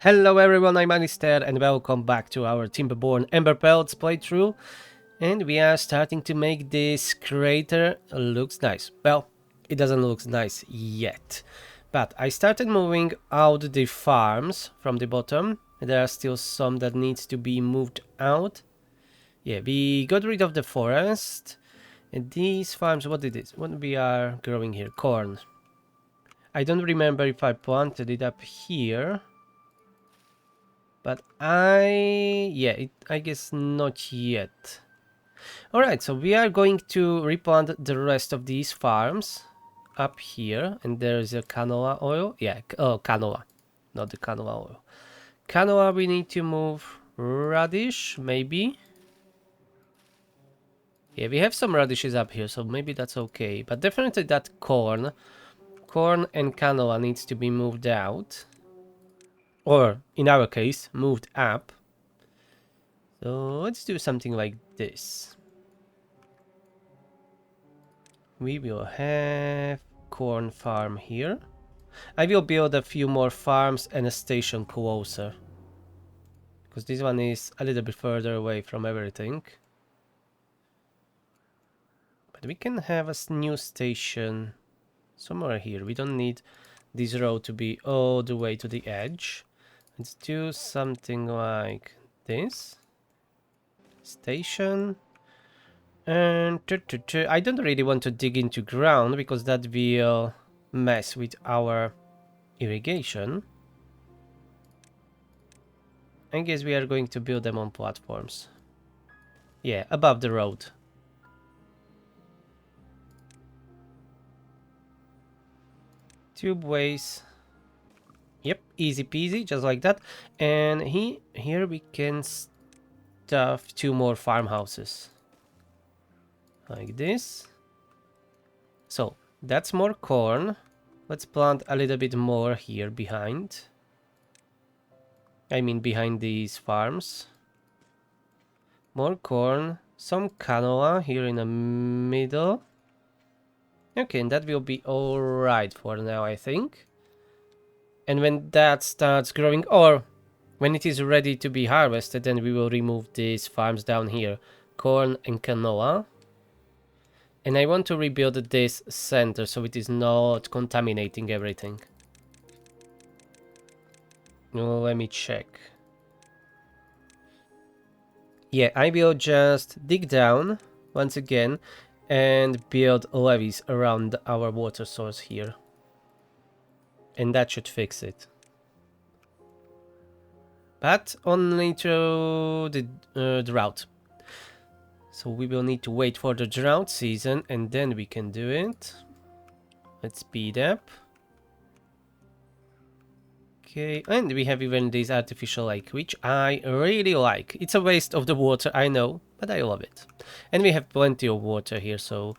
Hello everyone, I'm Alistair and welcome back to our Timberborn Emberpelts playthrough. And we are starting to make this crater looks nice. Well, it doesn't look nice yet. But I started moving out the farms from the bottom. There are still some that needs to be moved out. Yeah, we got rid of the forest. And these farms, what it is? What we are growing here? Corn. I don't remember if I planted it up here. But I guess not yet. Alright, so we are going to replant the rest of these farms up here. And there's a canola oil. Yeah, canola, not the canola oil. Canola we need to move. Radish, maybe. Yeah, we have some radishes up here, so maybe that's okay. But definitely that corn. Corn and canola needs to be moved out. Or, in our case, moved up. So let's do something like this. We will have corn farm here. I will build a few more farms and a station closer. Because this one is a little bit further away from everything. But we can have a new station somewhere here. We don't need this road to be all the way to the edge. Let's do something like this. Station. And I don't really want to dig into ground because that will mess with our irrigation. I guess we are going to build them on platforms. Yeah, above the road. Tubeways. Yep, easy peasy, just like that. And here we can stuff 2 more farmhouses. Like this. So, that's more corn. Let's plant a little bit more here behind. I mean behind these farms. More corn. Some canola here in the middle. Okay, and that will be alright for now, I think. And when that starts growing, or when it is ready to be harvested, then we will remove these farms down here. Corn and canola. And I want to rebuild this center so it is not contaminating everything. Let me check. Yeah, I will just dig down once again and build levees around our water source here. And that should fix it. But only through the drought. So we will need to wait for the drought season and then we can do it. Let's speed up. Okay, and we have even this artificial lake, which I really like. It's a waste of the water, I know, but I love it. And we have plenty of water here, so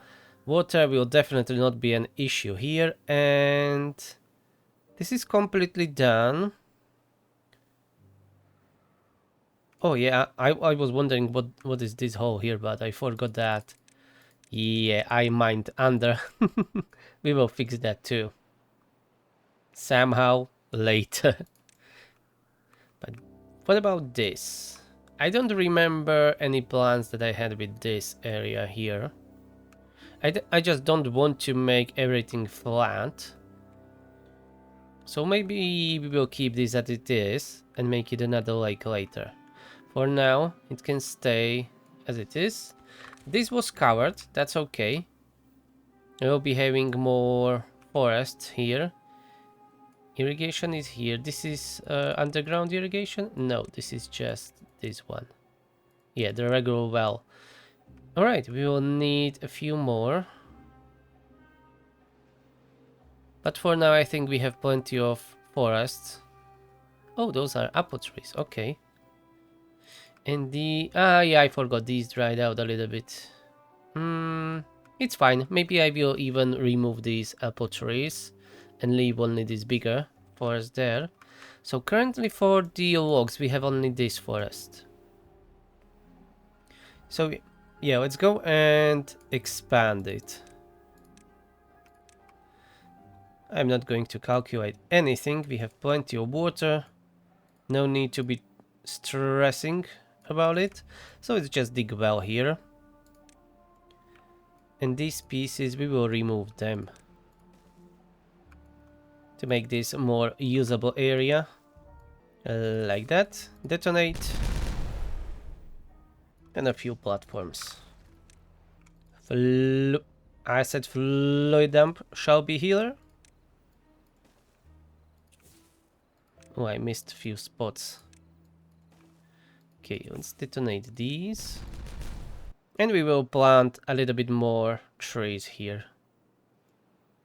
water will definitely not be an issue here. And this is completely done. Oh yeah, I was wondering what is this hole here, but I forgot that. Yeah, I mined under. We will fix that too. Somehow later. But what about this? I don't remember any plans that I had with this area here. I just don't want to make everything flat. So maybe we will keep this as it is and make it another lake later. For now, it can stay as it is. This was covered, that's okay. We'll be having more forests here. Irrigation is here. This is underground irrigation? No, this is just this one. Yeah, the regular well. Alright, we will need a few more. But for now, I think we have plenty of forests. Oh, those are apple trees. Okay. And yeah, I forgot these dried out a little bit. It's fine. Maybe I will even remove these apple trees and leave only this bigger forest there. So currently for the logs, we have only this forest. So yeah, let's go and expand it. I'm not going to calculate anything. We have plenty of water. No need to be stressing about it. So it's just dig well here. And these pieces, we will remove them to make this a more usable area. Like that. Detonate. And a few platforms. I said fluid dump shall be here. Oh, I missed a few spots. Okay, let's detonate these. And we will plant a little bit more trees here.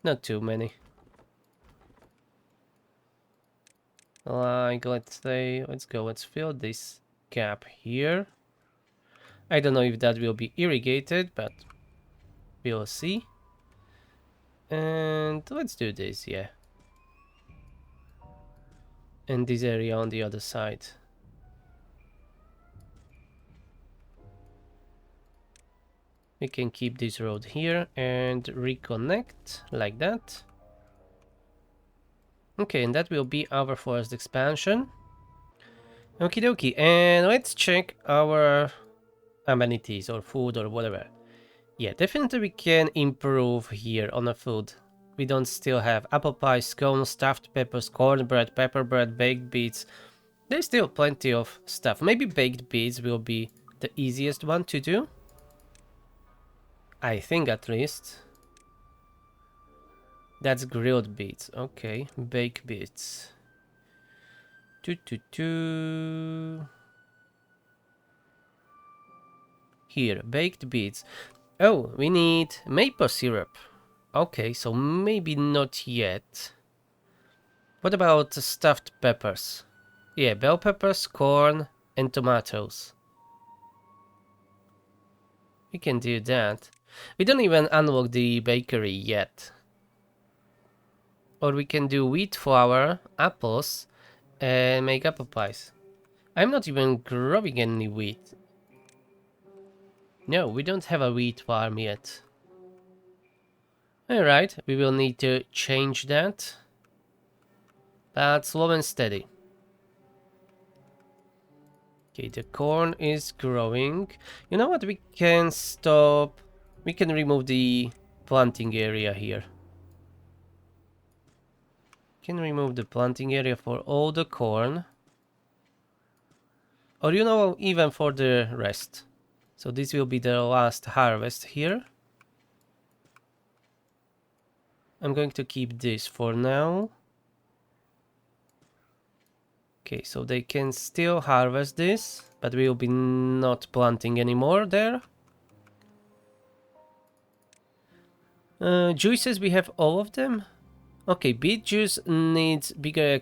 Not too many. Like, let's go, let's fill this gap here. I don't know if that will be irrigated, but we'll see. And let's do this, yeah. And this area on the other side. We can keep this road here and reconnect like that. Okay, and that will be our forest expansion. Okie dokie, and let's check our amenities or food or whatever. Yeah, definitely we can improve here on the food. We don't still have apple pie, scones, stuffed peppers, cornbread, pepper bread, baked beets. There's still plenty of stuff. Maybe baked beets will be the easiest one to do. I think at least. That's grilled beets. Okay, baked beets. Here, baked beets. Oh, we need maple syrup. Okay, so maybe not yet. What about stuffed peppers? Yeah, bell peppers, corn, and tomatoes. We can do that. We don't even unlock the bakery yet. Or we can do wheat flour, apples, and make apple pies. I'm not even growing any wheat. No, we don't have a wheat farm yet. Alright, we will need to change that. But slow and steady. Okay, the corn is growing. You know what? We can stop. We can remove the planting area here. Can remove the planting area for all the corn. Or you know, even for the rest. So this will be the last harvest here. I'm going to keep this for now. Okay, so they can still harvest this, but we will be not planting anymore there. Juices, we have all of them. Okay, beet juice needs bigger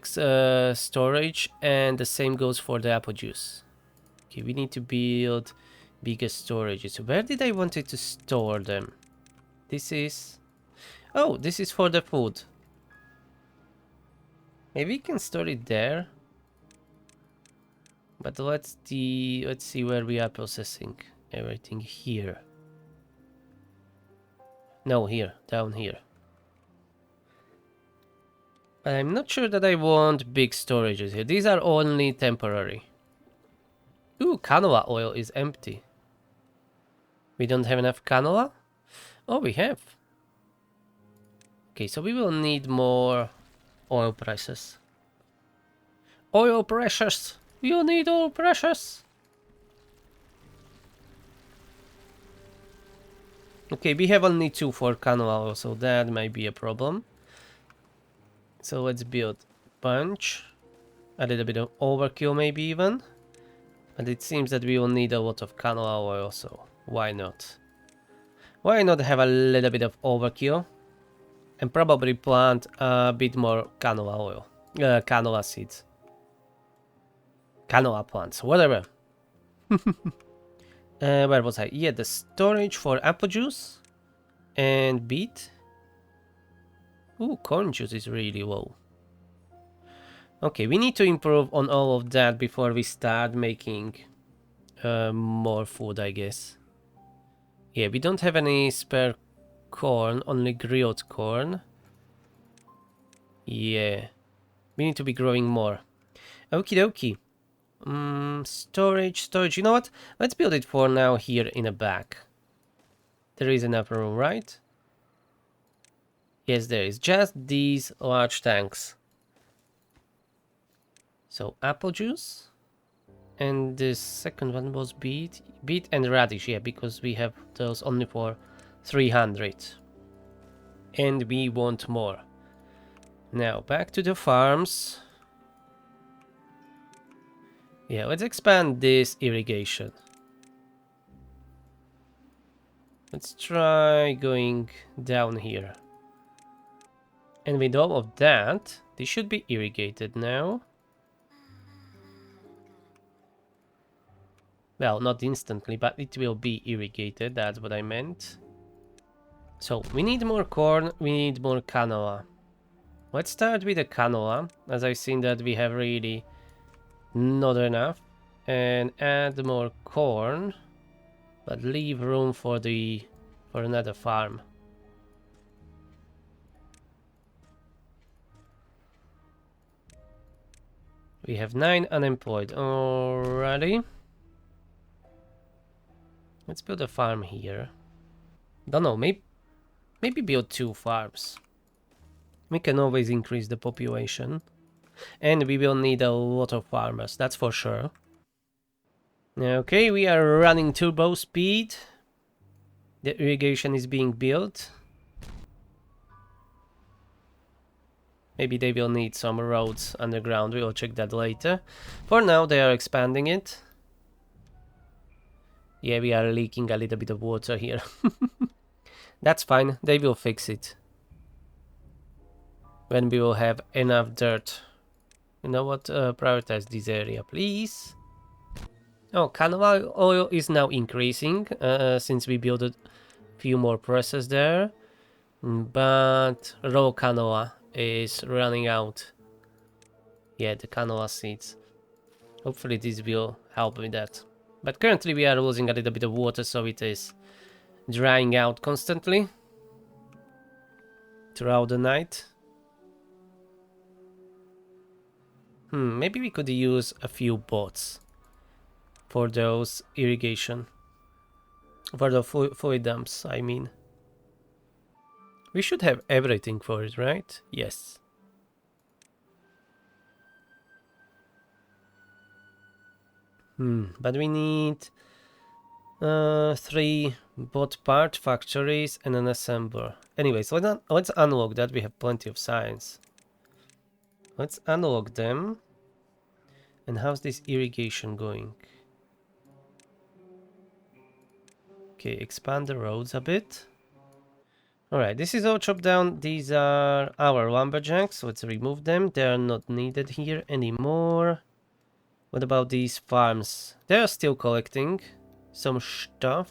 storage, and the same goes for the apple juice. Okay, we need to build bigger storages. Where did I want it to store them? This is... Oh, this is for the food. Maybe we can store it there. But let's see where we are processing everything here. No, here, down here. But I'm not sure that I want big storages here. These are only temporary. Ooh, canola oil is empty. We don't have enough canola? Oh, we have. Okay, so we will need more oil presses. Oil presses! You need oil presses! Okay, we have only 2 for canola oil, so that might be a problem. So let's build bunch. A little bit of overkill maybe even. And it seems that we will need a lot of canola oil, so why not? Why not have a little bit of overkill? And probably plant a bit more canola oil. Canola seeds. Canola plants, whatever. Where was I? Yeah, the storage for apple juice. And beet. Ooh, corn juice is really low. Okay, we need to improve on all of that before we start making more food, I guess. Yeah, we don't have any spare corn, only grilled corn. Yeah, we need to be growing more. Okie dokie. Storage. You know what? Let's build it for now here in the back. There is enough room, right? Yes, there is. Just these large tanks. So apple juice. And the second one was beet and radish, yeah, because we have those only for 300. And we want more. Now, back to the farms. Yeah, let's expand this irrigation. Let's try going down here. And with all of that, this should be irrigated now. Well, not instantly, but it will be irrigated, that's what I meant. So, we need more corn, we need more canola. Let's start with the canola, as I've seen that we have really not enough. And add more corn, but leave room for another farm. We have 9 unemployed already. Let's build a farm here. Don't know, maybe build 2 farms. We can always increase the population. And we will need a lot of farmers, that's for sure. Okay, we are running turbo speed. The irrigation is being built. Maybe they will need some roads underground, we'll check that later. For now, they are expanding it. Yeah, we are leaking a little bit of water here. That's fine, they will fix it. When we will have enough dirt. You know what, prioritize this area, please. Oh, canola oil is now increasing, since we built a few more presses there. But raw canola is running out. Yeah, the canola seeds. Hopefully this will help with that. But currently we are losing a little bit of water, so it is drying out constantly throughout the night. Maybe we could use a few bots for those irrigation. For the fluid dumps, I mean. We should have everything for it, right? Yes. But we need 3 bot part factories and an assembler. Anyways, let's unlock that. We have plenty of science. Let's unlock them. And how's this irrigation going? Okay, expand the roads a bit. Alright, this is all chopped down. These are our lumberjacks. Let's remove them. They are not needed here anymore. What about these farms? They are still collecting some stuff.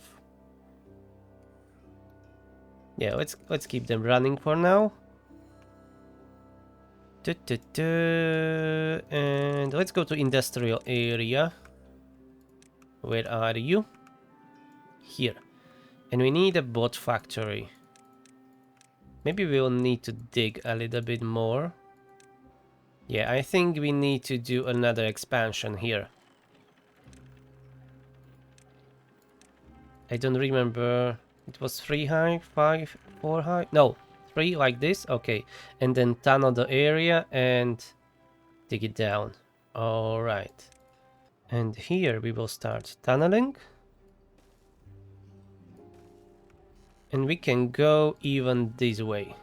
Yeah, let's keep them running for now. And let's go to industrial area. Where are you? Here. And we need a bot factory. Maybe we'll need to dig a little bit more. Yeah, I think we need to do another expansion here. I don't remember. It was 3 high, 5, 4 high? No, 3 like this. Okay. And then tunnel the area and dig it down. Alright. And here we will start tunneling. And we can go even this way.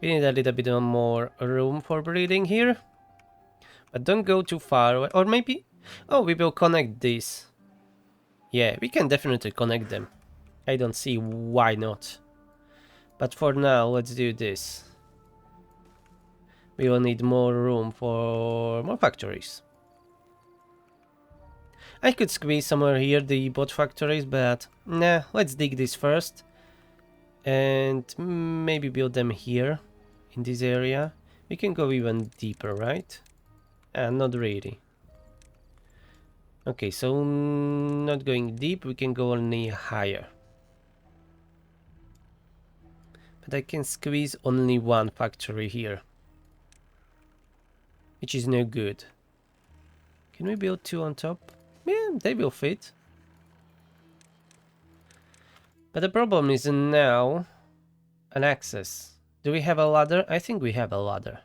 We need a little bit more room for breathing here. But don't go too far away. Or maybe... Oh, we will connect this. Yeah, we can definitely connect them. I don't see why not. But for now, let's do this. We will need more room for more factories. I could squeeze somewhere here the bot factories, but nah, let's dig this first. And maybe build them here, in this area. We can go even deeper, right? Not really. Okay, so not going deep, we can go only higher. But I can squeeze only one factory here. which is no good. Can we build 2 on top? Yeah, they will fit. But the problem is now an access. Do we have a ladder? I think we have a ladder.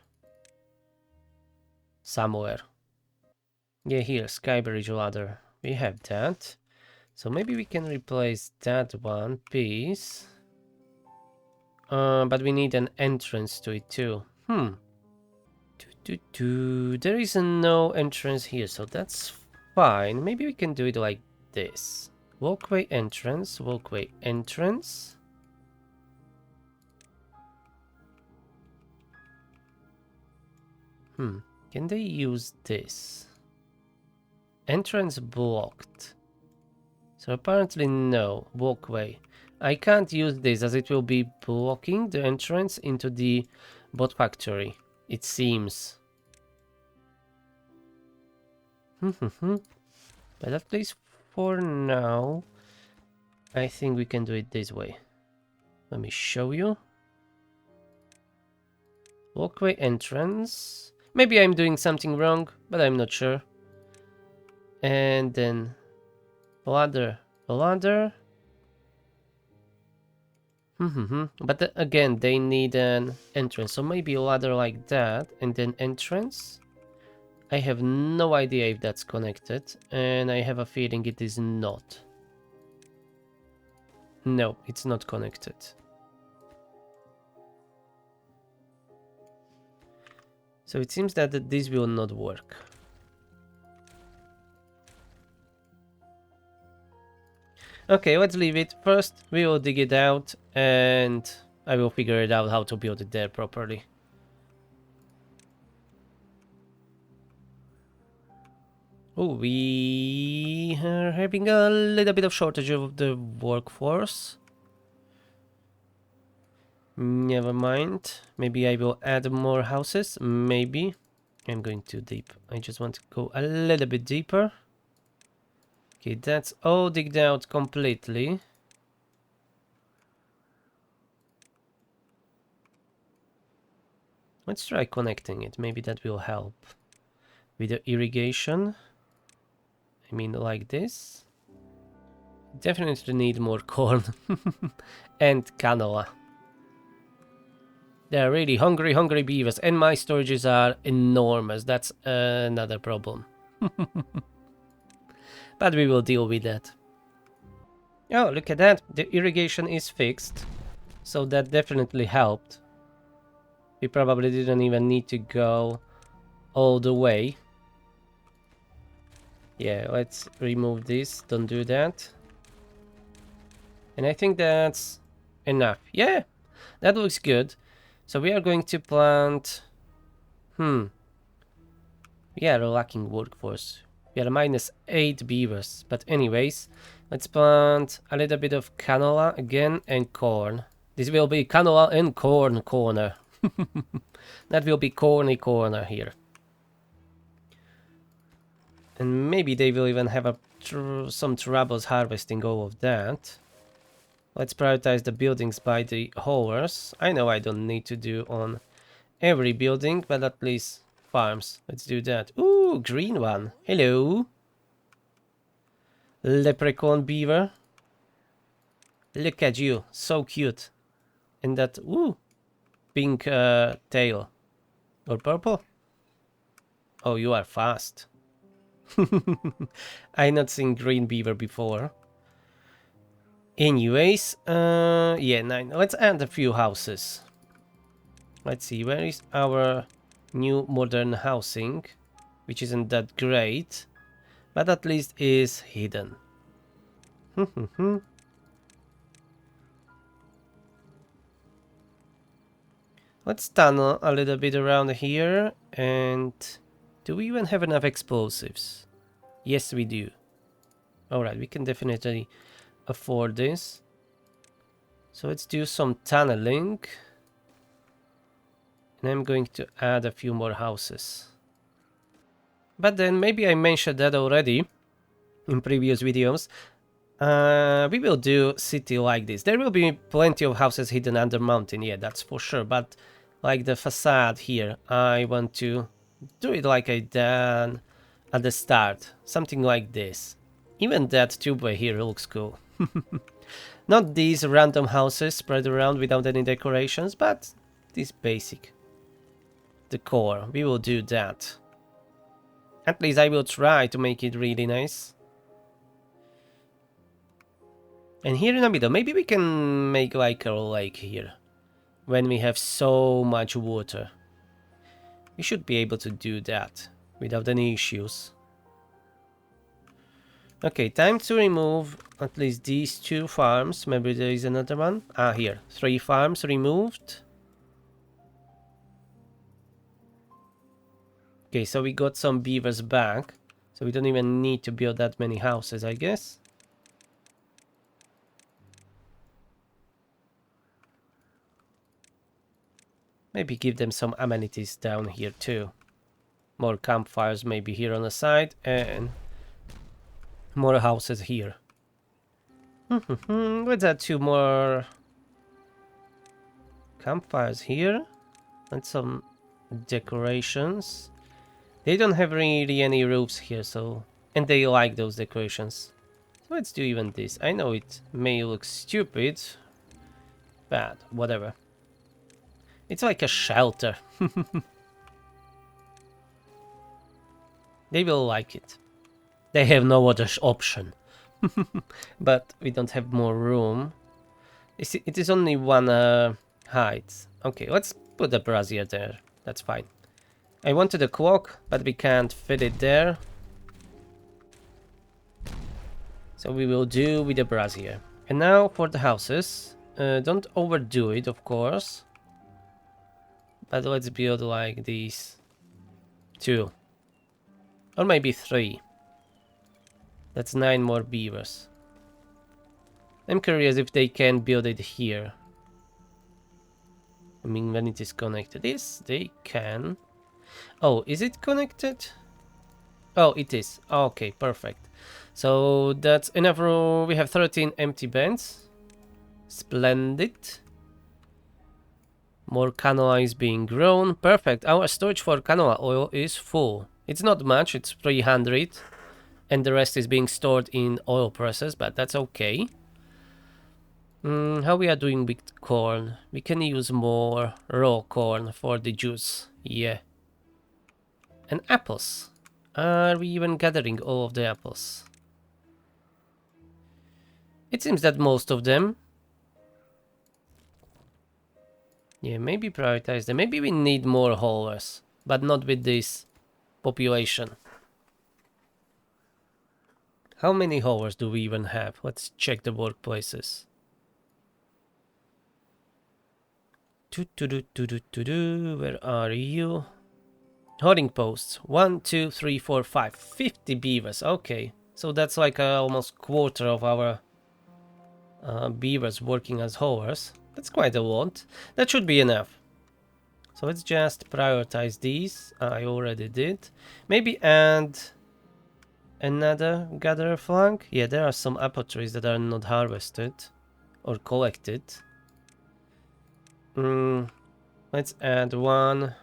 Somewhere. Yeah, here, Skybridge ladder. We have that. So maybe we can replace that one piece. But we need an entrance to it too. There is no entrance here, so that's fine. Maybe we can do it like this. Walkway entrance, walkway entrance. Can they use this? Entrance blocked. So apparently no. Walkway. I can't use this as it will be blocking the entrance into the bot factory, it seems. But at least for now, I think we can do it this way. Let me show you. Walkway entrance. Maybe I'm doing something wrong, but I'm not sure. And then ladder, ladder. But again, they need an entrance, so maybe a ladder like that, and then entrance. I have no idea if that's connected, and I have a feeling it is not. No, it's not connected. So it seems that this will not work. Okay, let's leave it. First, we will dig it out, and I will figure it out how to build it there properly. Oh, we are having a little bit of shortage of the workforce. Never mind. Maybe I will add more houses. Maybe. I'm going too deep. I just want to go a little bit deeper. Okay, that's all digged out completely. Let's try connecting it. Maybe that will help. With the irrigation. I mean, like this. Definitely need more corn. And canola. They're really hungry beavers. And my storages are enormous. That's another problem. But we will deal with that. Oh, look at that. The irrigation is fixed. So that definitely helped. We probably didn't even need to go all the way. Yeah, let's remove this. Don't do that. And I think that's enough. Yeah, that looks good. So we are going to plant... We are lacking workforce. We are -8 beavers. But anyways, let's plant a little bit of canola again and corn. This will be canola and corn corner. That will be corny corner here. And maybe they will even have some troubles harvesting all of that. Let's prioritize the buildings by the haulers. I know I don't need to do on every building, but at least farms. Let's do that. Ooh, green one. Hello. Leprechaun beaver. Look at you. So cute. And that, ooh, pink tail. Or purple. Oh, you are fast. I not seen green beaver before. Anyways, yeah, 9. Let's add a few houses. Let's see, where is our new modern housing? Which isn't that great, but at least is hidden. Let's tunnel a little bit around here, and do we even have enough explosives? Yes, we do. Alright, we can definitely afford this. So let's do some tunneling. And I'm going to add a few more houses. But then maybe I mentioned that already in previous videos. We will do city like this. There will be plenty of houses hidden under mountain, yeah, that's for sure. But like the facade here, I want to Do it like I done at the start. Something like this. Even that tubeway here looks cool. Not these random houses spread around without any decorations, but this basic decor. We will do that. At least I will try to make it really nice. And here in the middle, maybe we can make like a lake here. When we have so much water. We should be able to do that without any issues. Okay, time to remove at least these 2 farms. Maybe there is another one. Ah, here. 3 farms removed. Okay, so we got some beavers back. So we don't even need to build that many houses, I guess. Maybe give them some amenities down here too. More campfires maybe here on the side. And more houses here. Let's add 2 more campfires here. And some decorations. They don't have really any roofs here, so... And they like those decorations. So let's do even this. I know it may look stupid, but whatever. It's like a shelter. They will like it. They have no other option. But we don't have more room. It is only 1 height. Okay, let's put the brazier there. That's fine. I wanted a clock, but we can't fit it there. So we will do with the brazier. And now for the houses. Don't overdo it, of course. But let's build like these 2. Or maybe 3. That's 9 more beavers. I'm curious if they can build it here. I mean, when it is connected. Yes, they can. Oh, is it connected? Oh, it is. Okay, perfect. So that's enough room. We have 13 empty beds. Splendid. More canola is being grown. Perfect. Our storage for canola oil is full. It's not much, it's 300. And the rest is being stored in oil presses, but that's okay. How we are doing with corn? We can use more raw corn for the juice. Yeah. And apples. Are we even gathering all of the apples? It seems that most of them. Yeah, maybe prioritize them. Maybe we need more haulers, but not with this population. How many haulers do we even have? Let's check the workplaces. Where are you? Hoarding posts. 1, 2, 3, 4, 5. 50 beavers. Okay. So that's like almost quarter of our beavers working as haulers. That's quite a lot. That should be enough. So let's just prioritize these. I already did. Maybe add another gatherer flank. Yeah, there are some apple trees that are not harvested or collected. Let's add 1,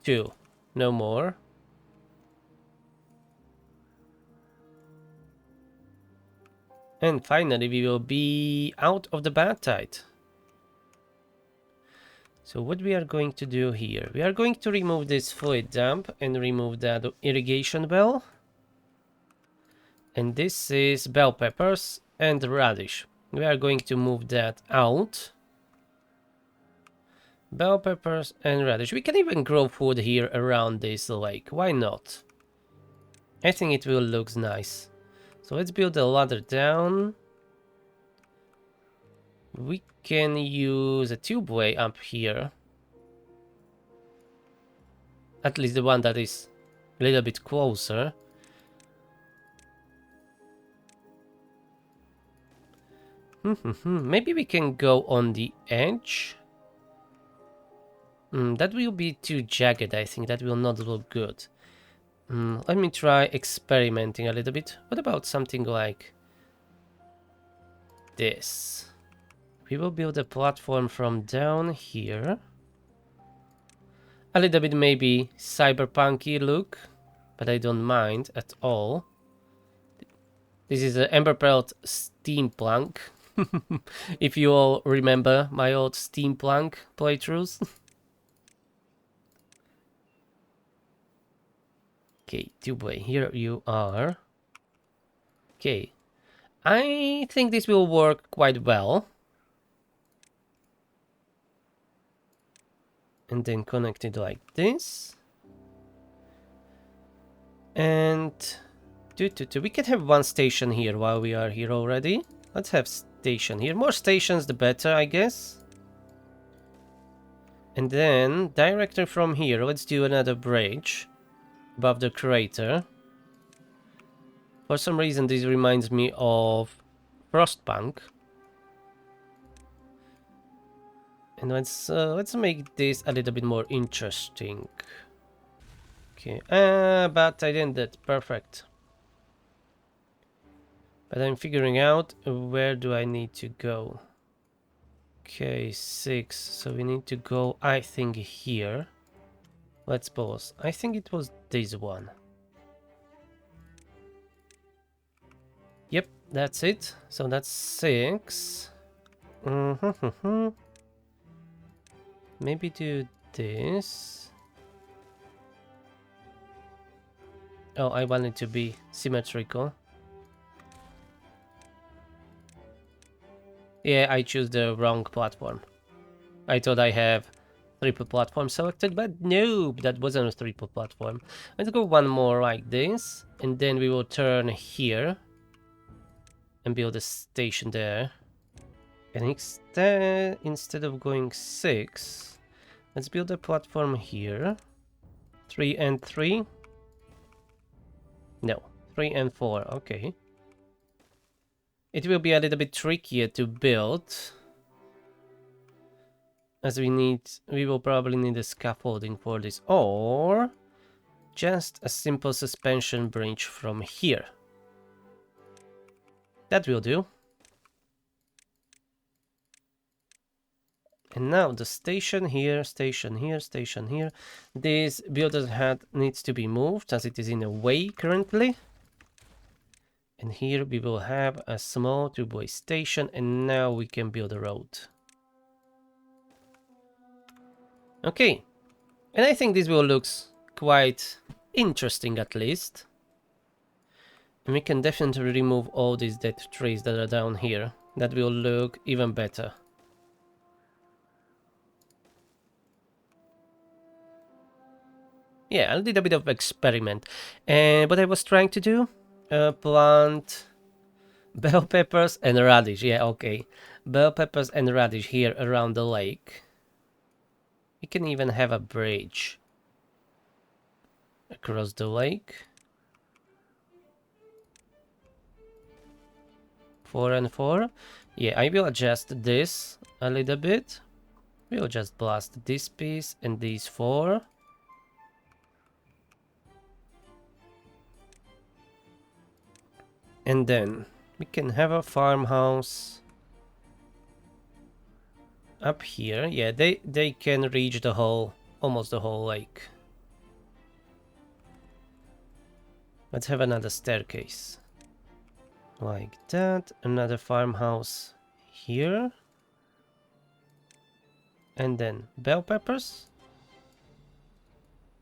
2. No more. And finally we will be out of the bad tide. So what we are going to do here? We are going to remove this fluid dump and remove that irrigation bell. And this is bell peppers and radish. We are going to move that out. Bell peppers and radish. We can even grow food here around this lake. Why not? I think it will look nice. So let's build a ladder down. We can use a tubeway up here. At least the one that is a little bit closer. Maybe we can go on the edge. That will be too jagged, I think. That will not look good. Let me try experimenting a little bit. What about something like this? We will build a platform from down here. A little bit maybe cyberpunky look, but I don't mind at all. This is an Emberpelt steampunk. If you all remember my old steampunk playthroughs. Okay, Tubeway, here you are. Okay, I think this will work quite well. And then connect it like this. And we can have one station here while we are here already. Let's have station here. More stations the better, I guess. And then directly from here, let's do another bridge above the crater. For some reason this reminds me of Frostpunk. And let's make this a little bit more interesting. Okay, but I didn't that perfect. But I'm figuring out where do I need to go. Okay, 6. So we need to go, I think, here. Let's pause. I think it was this one. Yep, that's it. So that's 6. Maybe do this. Oh, I want it to be symmetrical. Yeah, I choose the wrong platform. I thought I have triple platform selected, but no, that wasn't a triple platform. Let's go one more like this, and then we will turn here and build a station there. And instead of going 6, let's build a platform here. 3 and 3. No, 3 and 4, okay. It will be a little bit trickier to build, as we will probably need a scaffolding for this, or just a simple suspension bridge from here. That will do. And now the station here, station here, station here. This builder's hut needs to be moved as it is in a way currently. And here we will have a small two-way station, and now we can build a road. Okay, and I think this will look quite interesting at least. And we can definitely remove all these dead trees that are down here. That will look even better. Yeah, I did a bit of experiment. And what I was trying to do, plant bell peppers and radish. Yeah, okay. Bell peppers and radish here around the lake. We can even have a bridge across the lake. 4 and 4. Yeah, I will adjust this a little bit. We'll just blast this piece and these 4. And then we can have a farmhouse up here. Yeah, they can reach the whole, almost the whole lake. Let's have another staircase. Like that. Another farmhouse here. And then bell peppers.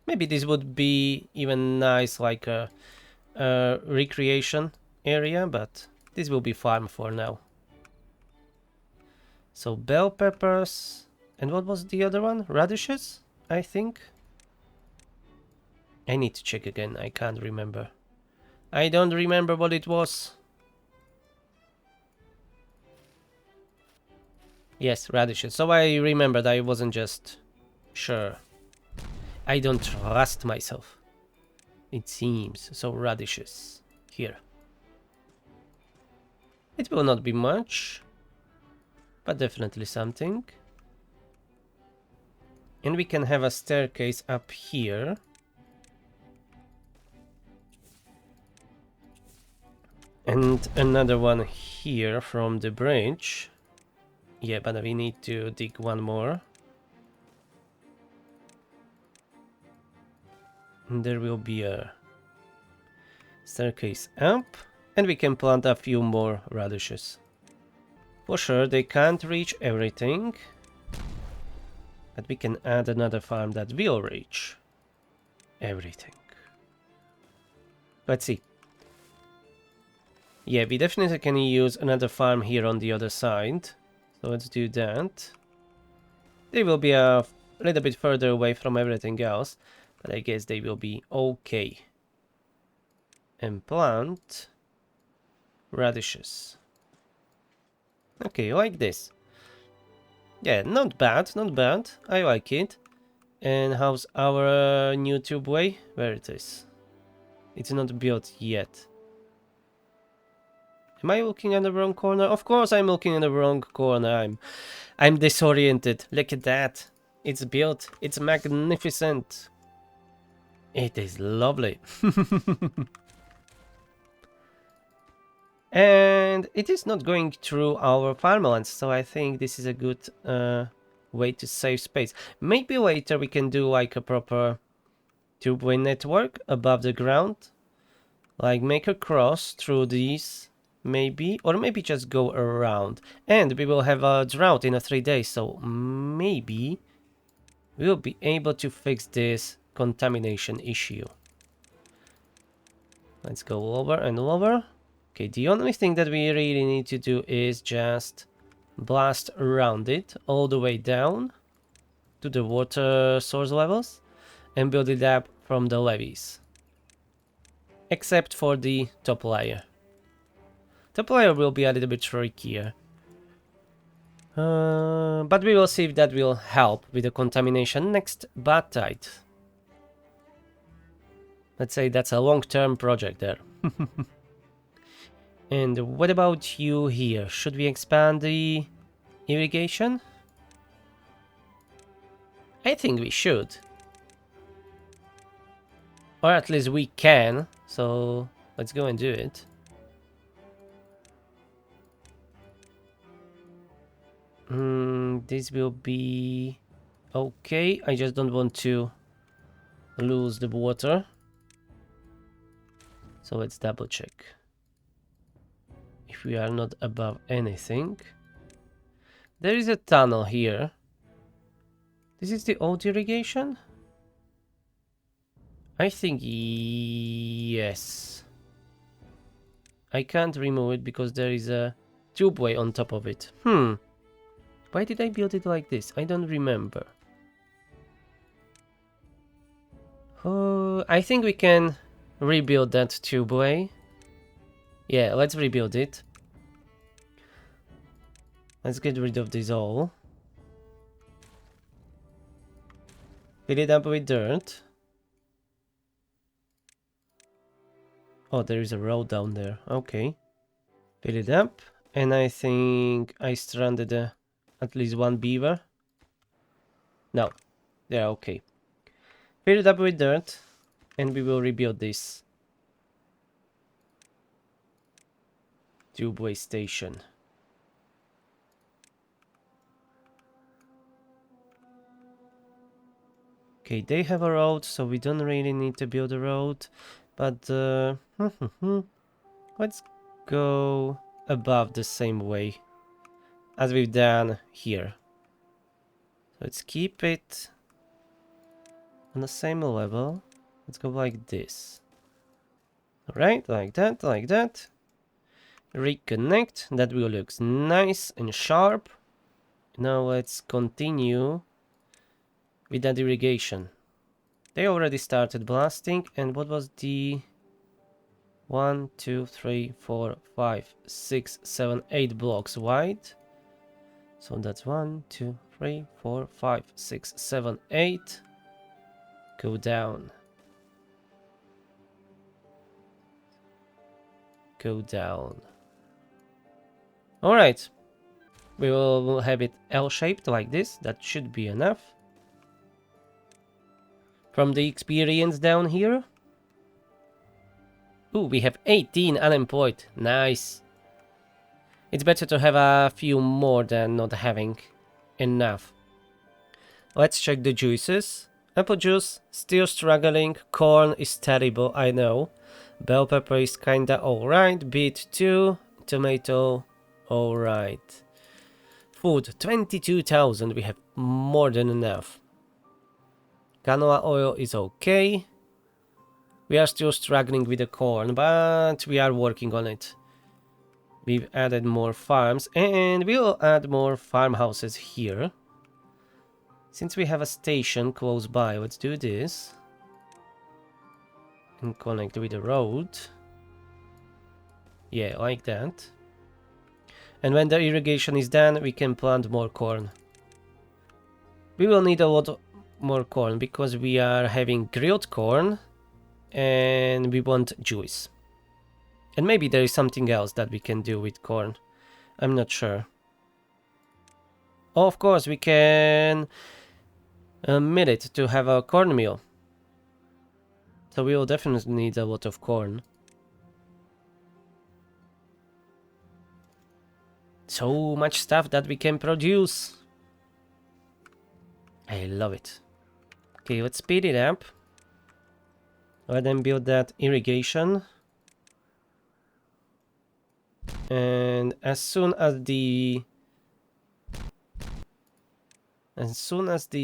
Maybe this would be even nice, like a recreation area, but this will be farm for now. So bell peppers, and what was the other one? Radishes, I think. I need to check again, I can't remember. I don't remember what it was. Yes, radishes. So I remembered, I wasn't just sure. I don't trust myself, it seems. So radishes here. It will not be much, but definitely something. And we can have a staircase up here. And another one here from the bridge. Yeah, but we need to dig one more. And there will be a staircase up, and we can plant a few more radishes. For sure, they can't reach everything, but we can add another farm that will reach everything. Let's see. Yeah, we definitely can use another farm here on the other side. So let's do that. They will be a little bit further away from everything else, but I guess they will be okay. And plant radishes. Okay, like this. Yeah, not bad, not bad. I like it. And how's our new tubeway? Where it is? It's not built yet. Am I looking at the wrong corner? Of course I'm looking at the wrong corner. I'm disoriented. Look at that. It's built. It's magnificent. It is lovely. And it is not going through our farmlands, so I think this is a good way to save space. Maybe later we can do like a proper tubeway network above the ground. Like make a cross through these, maybe. Or maybe just go around. And we will have a drought in 3 days, so maybe we'll be able to fix this contamination issue. Let's go lower and lower. Okay, the only thing that we really need to do is just blast around it all the way down to the water source levels and build it up from the levees. Except for the top layer. Top layer will be a little bit trickier. But we will see if that will help with the contamination next bad tide. Let's say that's a long-term project there. And what about you here? Should we expand the irrigation? I think we should. Or at least we can. So let's go and do it. This will be okay. I just don't want to lose the water. So let's double check. If we are not above anything. There is a tunnel here. This is the old irrigation? I think yes. I can't remove it because there is a tubeway on top of it. Why did I build it like this? I don't remember. I think we can rebuild that tubeway. Yeah, let's rebuild it. Let's get rid of this all. Fill it up with dirt. Oh, there is a road down there. Okay. Fill it up. And I think I stranded at least one beaver. No. They're okay. Fill it up with dirt. And we will rebuild this tubeway station. Okay, they have a road, so we don't really need to build a road. But let's go above the same way as we've done here. So let's keep it on the same level. Let's go like this. Alright, like that, like that. Reconnect. That will look nice and sharp. Now let's continue with that irrigation. They already started blasting. And what was the 1, 2, 3, 4, 5, 6, 7, 8 blocks wide? So that's 1, 2, 3, 4, 5, 6, 7, 8. Go down. Go down. Alright. We will have it L-shaped like this. That should be enough. From the experience down here. Ooh, we have 18 unemployed. Nice. It's better to have a few more than not having enough. Let's check the juices. Apple juice, still struggling. Corn is terrible, I know. Bell pepper is kinda alright. Beet 2. Tomato, alright. Food, 22,000. We have more than enough. Canola oil is okay. We are still struggling with the corn, but we are working on it. We've added more farms, and we will add more farmhouses here. Since we have a station close by, let's do this. And connect with the road. Yeah, like that. And when the irrigation is done, we can plant more corn. We will need a lot more corn because we are having grilled corn and we want juice. And maybe there is something else that we can do with corn. I'm not sure. Oh, of course, we can mill it to have a cornmeal. So we will definitely need a lot of corn. So much stuff that we can produce. I love it. Okay, let's speed it up. Let them build that irrigation. And as soon as the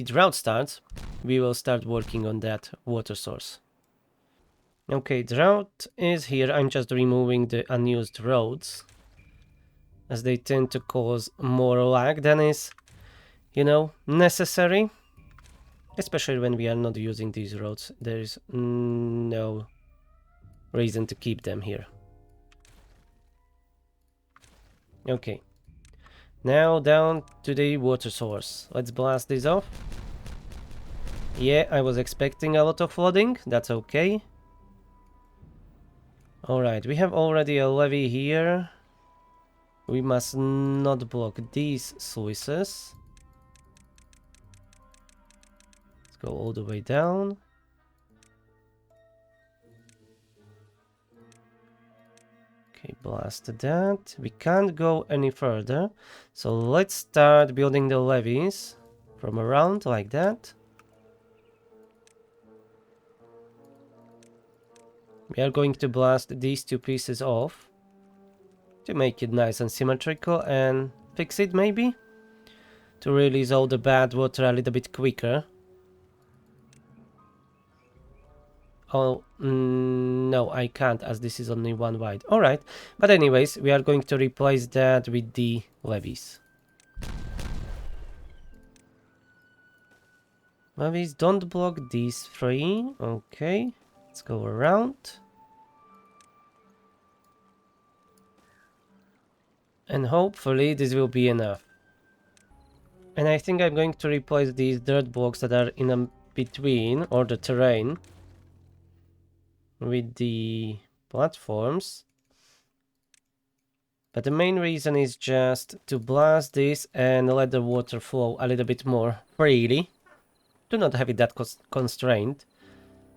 drought starts, we will start working on that water source. Okay, drought is here. I'm just removing the unused roads, as they tend to cause more lag than is, necessary. Especially when we are not using these roads. There is no reason to keep them here. Okay. Now down to the water source. Let's blast this off. Yeah, I was expecting a lot of flooding. That's okay. Alright, we have already a levee here. We must not block these sluices. Let's go all the way down. Okay, blast that. We can't go any further. So let's start building the levees from around like that. We are going to blast these two pieces off to make it nice and symmetrical and fix it maybe to release all the bad water a little bit quicker. Oh, no, I can't as this is only one wide. Alright, but anyways, we are going to replace that with the levees. Levees, don't block these three. Okay, let's go around. And hopefully this will be enough. And I think I'm going to replace these dirt blocks that are in between, or the terrain, with the platforms. But the main reason is just to blast this and let the water flow a little bit more freely. Do not have it that constrained.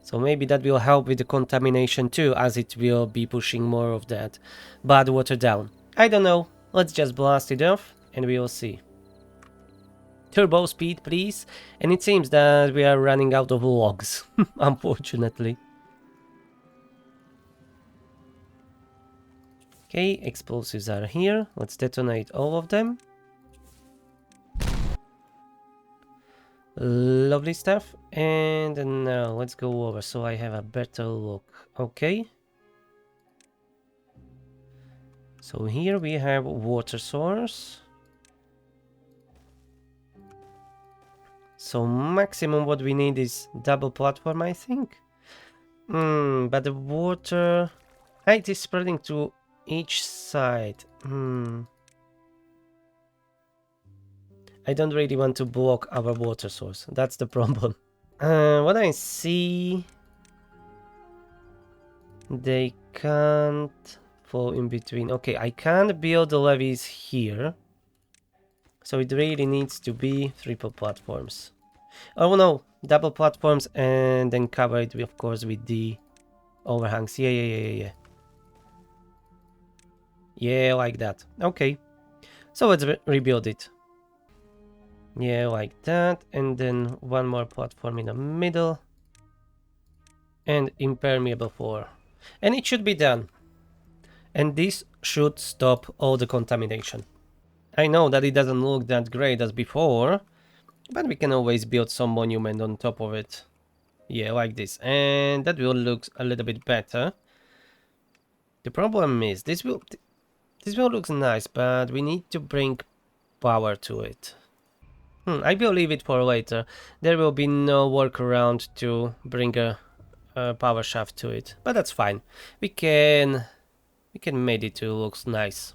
So maybe that will help with the contamination too, as it will be pushing more of that bad water down. I don't know. Let's just blast it off and we will see. Turbo speed, please. And it seems that we are running out of logs, unfortunately. Okay, explosives are here. Let's detonate all of them. Lovely stuff. And now let's go over so I have a better look. Okay. So here we have water source. So maximum what we need is double platform, I think. But the water height is spreading to each side. I don't really want to block our water source. That's the problem. What I see, they can't fall in between. Okay, I can't build the levees here. So it really needs to be triple platforms. Oh no, double platforms and then cover it, of course, with the overhangs. Yeah. Yeah, like that. Okay. So let's rebuild it. Yeah, like that. And then one more platform in the middle. And impermeable floor. And it should be done. And this should stop all the contamination. I know that it doesn't look that great as before, but we can always build some monument on top of it. Yeah, like this. And that will look a little bit better. The problem is this will look nice, but we need to bring power to it. I will leave it for later. There will be no workaround to bring a power shaft to it, but that's fine. We can make it to look nice.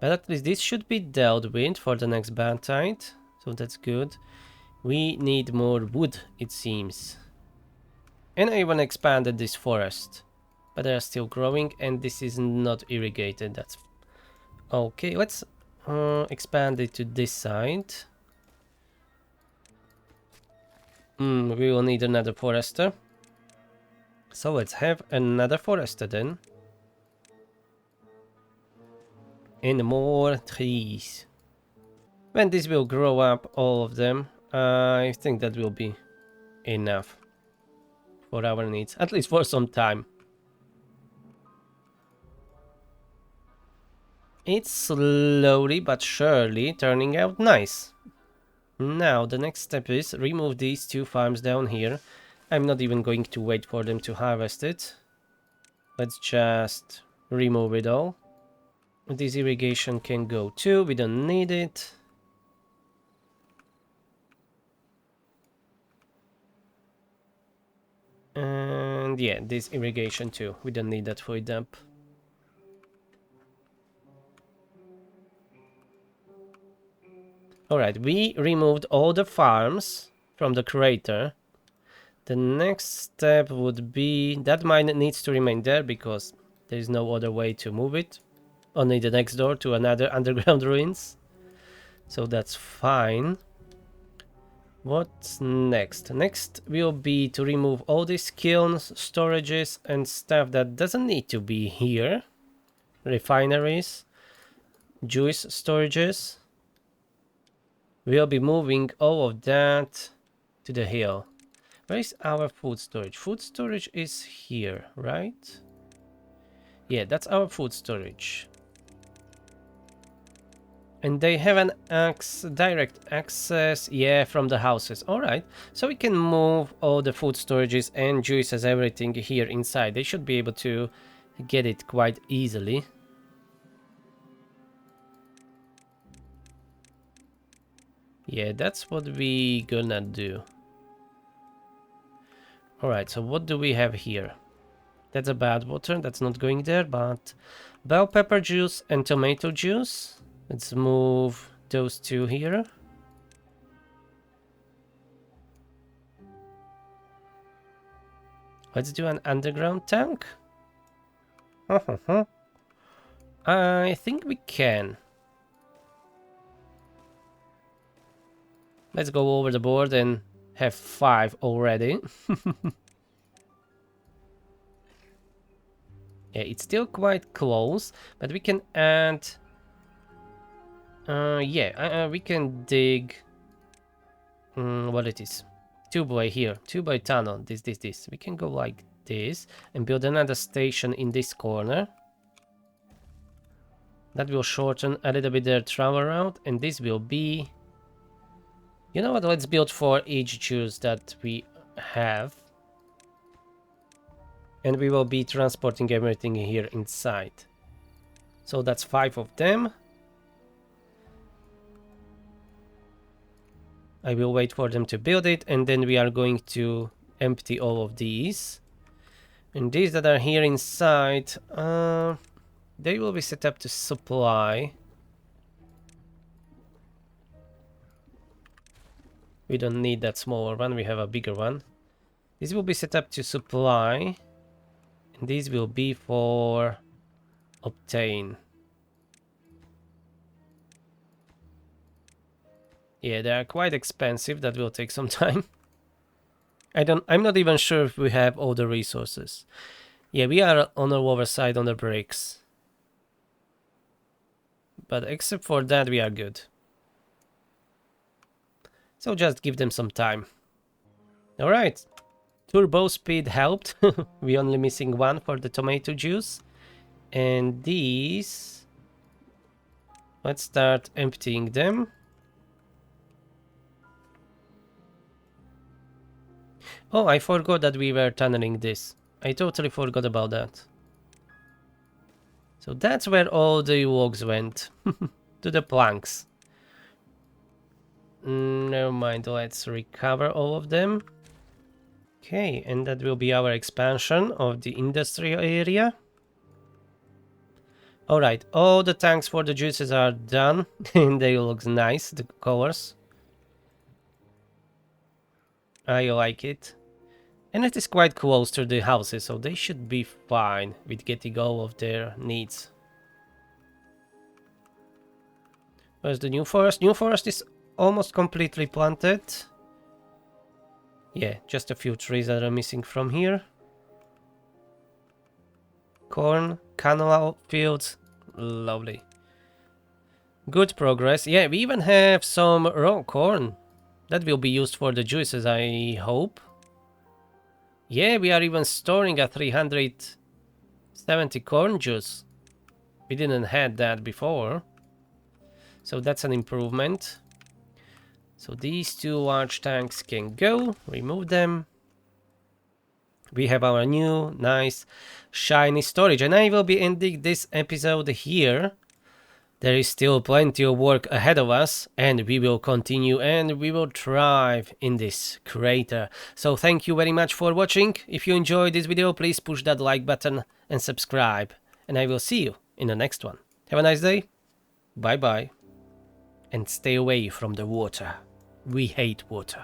But at least this should be dealt with for the next Bantite, so that's good. We need more wood, it seems. And I even expanded this forest, but they are still growing, and this is not irrigated. That's okay. Let's expand it to this side. We will need another forester. So let's have another forester then. And more trees. When this will grow up, all of them, I think that will be enough for our needs, at least for some time. It's slowly but surely turning out nice. Now the next step is remove these two farms down here. I'm not even going to wait for them to harvest it. Let's just remove it all. This irrigation can go too, we don't need it. And yeah, this irrigation too, we don't need that for a dump. Alright, we removed all the farms from the crater. The next step would be... that mine needs to remain there because there is no other way to move it. Only the next door to another underground ruins. So that's fine. What's next? Next will be to remove all these kilns, storages and stuff that doesn't need to be here. Refineries, juice storages. We'll be moving all of that to the hill. Where is our food storage? Food storage is here, right? Yeah, that's our food storage. And they have an direct access, yeah, from the houses. Alright, so we can move all the food storages and juices, everything here inside. They should be able to get it quite easily. Yeah, that's what we gonna do. Alright, so what do we have here? That's a bad water, that's not going there, but bell pepper juice and tomato juice. Let's move those two here. Let's do an underground tank. I think we can. Let's go over the board and have 5 already. Yeah, it's still quite close, but we can add... we can dig... what it is? 2-by here, 2-by tunnel, this. We can go like this and build another station in this corner. That will shorten a little bit their travel route, and this will be... you know what, let's build for each juice that we have. And we will be transporting everything here inside. So that's 5 of them. I will wait for them to build it, and then we are going to empty all of these. And these that are here inside, they will be set up to supply. We don't need that smaller one, we have a bigger one. This will be set up to supply. And these will be for obtain. Yeah, they are quite expensive, that will take some time. I'm not even sure if we have all the resources. Yeah, we are on the lower side on the bricks. But except for that, we are good. So just give them some time. Alright. Turbo speed helped. We only missing one for the tomato juice. And these... Let's start emptying them. Oh, I forgot that we were tunneling this. I totally forgot about that. So that's where all the logs went. To the planks. Never mind, let's recover all of them. Okay, and that will be our expansion of the industrial area. Alright, all the tanks for the juices are done. And they look nice, the colors. I like it. And it is quite close to the houses, so they should be fine with getting all of their needs. Where's the new forest? New forest is almost completely planted. Yeah, just a few trees that are missing from here. Corn, canola fields, lovely. Good progress. Yeah, we even have some raw corn. That will be used for the juices, I hope. Yeah, we are even storing a 370 corn juice. We didn't have that before. So that's an improvement. So these two large tanks can go. Remove them. We have our new, nice, shiny storage. And I will be ending this episode here. There is still plenty of work ahead of us, and we will continue and we will thrive in this crater. So thank you very much for watching. If you enjoyed this video, please push that like button and subscribe. And I will see you in the next one. Have a nice day. Bye bye. And stay away from the water. We hate water.